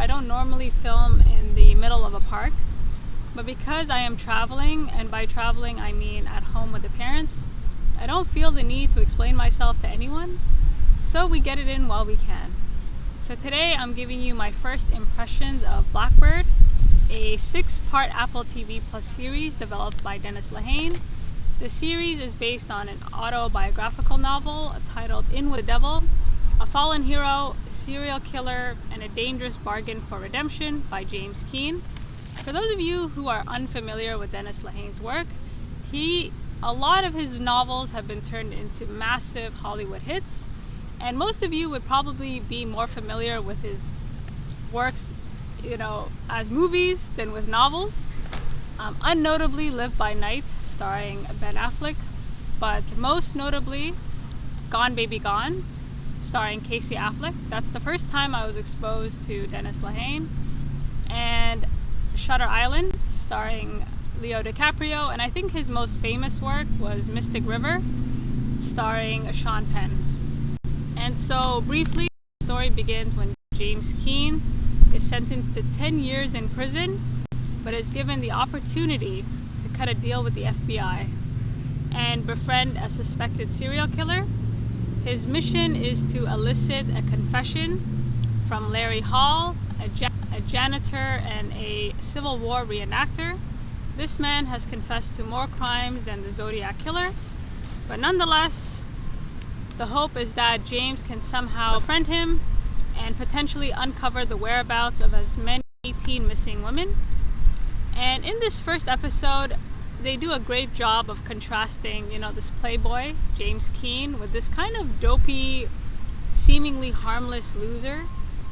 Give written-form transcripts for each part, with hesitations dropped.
I don't normally film in the middle of a park, but because I am traveling, and by traveling I mean at home with the parents, I don't feel the need to explain myself to anyone, so we get it in while we can. So today I'm giving you my first impressions of Blackbird, a 6-part Apple TV+ series developed by Dennis Lehane. The series is based on an autobiographical novel titled In with the Devil, a fallen hero, serial killer, and a dangerous bargain for redemption by James Keene. For those of you who are unfamiliar with Dennis Lehane's work, a lot of his novels have been turned into massive Hollywood hits, and most of you would probably be more familiar with his works, as movies than with novels. Unnotably, Live by Night, starring Ben Affleck, but most notably, Gone Baby Gone, starring Casey Affleck. That's the first time I was exposed to Dennis Lehane. And Shutter Island, starring Leo DiCaprio, and I think his most famous work was Mystic River, starring Sean Penn. And so briefly, the story begins when James Keene is sentenced to 10 years in prison, but is given the opportunity to cut a deal with the FBI and befriend a suspected serial killer. His mission is to elicit a confession from Larry Hall, a janitor and a Civil War reenactor. This man has confessed to more crimes than the Zodiac Killer, but nonetheless, the hope is that James can somehow befriend him and potentially uncover the whereabouts of as many 18 missing women. And in this first episode, they do a great job of contrasting, this playboy, James Keene, with this kind of dopey, seemingly harmless loser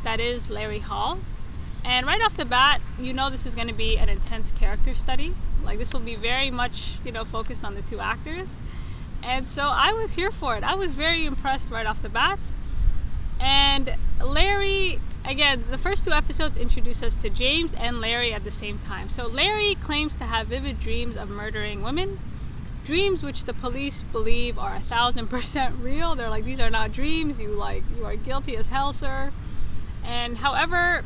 that is Larry Hall. And right off the bat, this is going to be an intense character study. Like, this will be very much, focused on the two actors. And so I was here for it. I was very impressed right off the bat. And Larry, again, the first 2 episodes introduce us to James and Larry at the same time. So Larry claims to have vivid dreams of murdering women, dreams which the police believe are 1,000% real. They're like, these are not dreams. You are guilty as hell, sir. And however,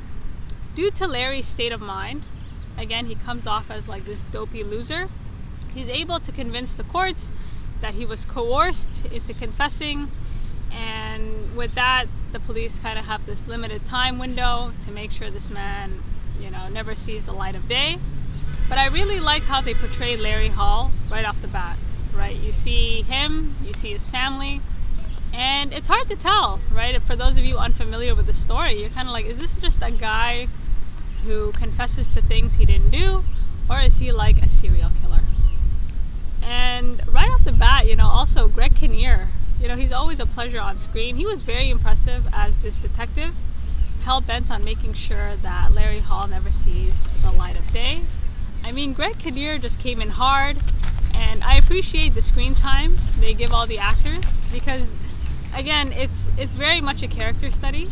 due to Larry's state of mind, again, he comes off as like this dopey loser. He's able to convince the courts that he was coerced into confessing, and with that, the police kind of have this limited time window to make sure this man, never sees the light of day. But I really like how they portray Larry Hall right off the bat, right? You see him, you see his family, and it's hard to tell, right? For those of you unfamiliar with the story, you're kind of like, is this just a guy who confesses to things he didn't do, or is he like a serial killer? And right off the bat, also Greg Kinnear, he's always a pleasure on screen. He was very impressive as this detective, hell-bent on making sure that Larry Hall never sees the light of day. I mean, Greg Kinnear just came in hard, and I appreciate the screen time they give all the actors, because again, it's very much a character study,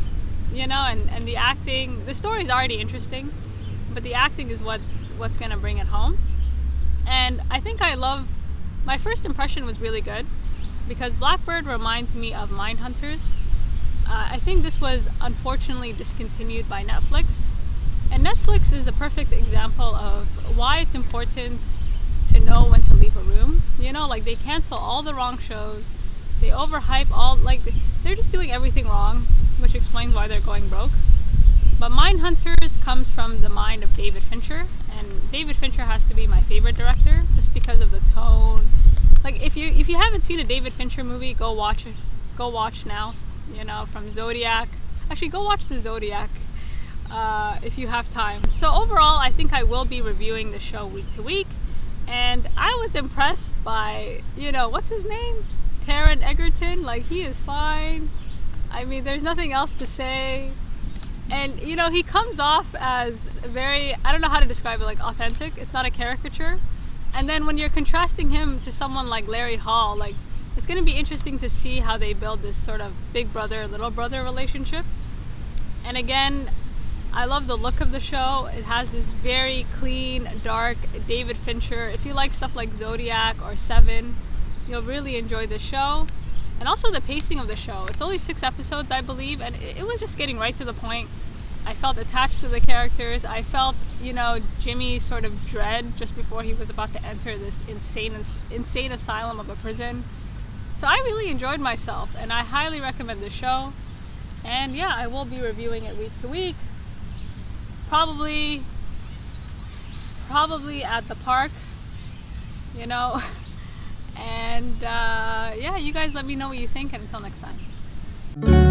and the acting, the story is already interesting, but the acting is what's going to bring it home. And I think my first impression was really good, because Blackbird reminds me of Mindhunters. I think this was unfortunately discontinued by Netflix, and Netflix is a perfect example of why it's important to know when to leave a room. They cancel all the wrong shows, they overhype they're just doing everything wrong, which explains why they're going broke. But Mindhunters comes from the mind of David Fincher, and David Fincher has to be my favorite director just because of the tone. Like, if you haven't seen a David Fincher movie, go watch it. Go watch now. From Zodiac. Actually, go watch the Zodiac if you have time. So overall, I think I will be reviewing the show week to week, and I was impressed by what's his name, Taron Egerton. Like, he is fine. I mean, there's nothing else to say. And he comes off as very, I don't know how to describe it, like authentic. It's not a caricature. And then when you're contrasting him to someone like Larry Hall, like, it's going to be interesting to see how they build this sort of big brother, little brother relationship. And again, I love the look of the show. It has this very clean, dark David Fincher. If you like stuff like Zodiac or Seven, you'll really enjoy the show. And also the pacing of the show. It's only 6 episodes, I believe, and it was just getting right to the point. I felt attached to the characters. I felt, Jimmy's sort of dread just before he was about to enter this insane asylum of a prison. So I really enjoyed myself, and I highly recommend the show. And yeah, I will be reviewing it week to week. Probably at the park, And yeah, you guys let me know what you think, and until next time.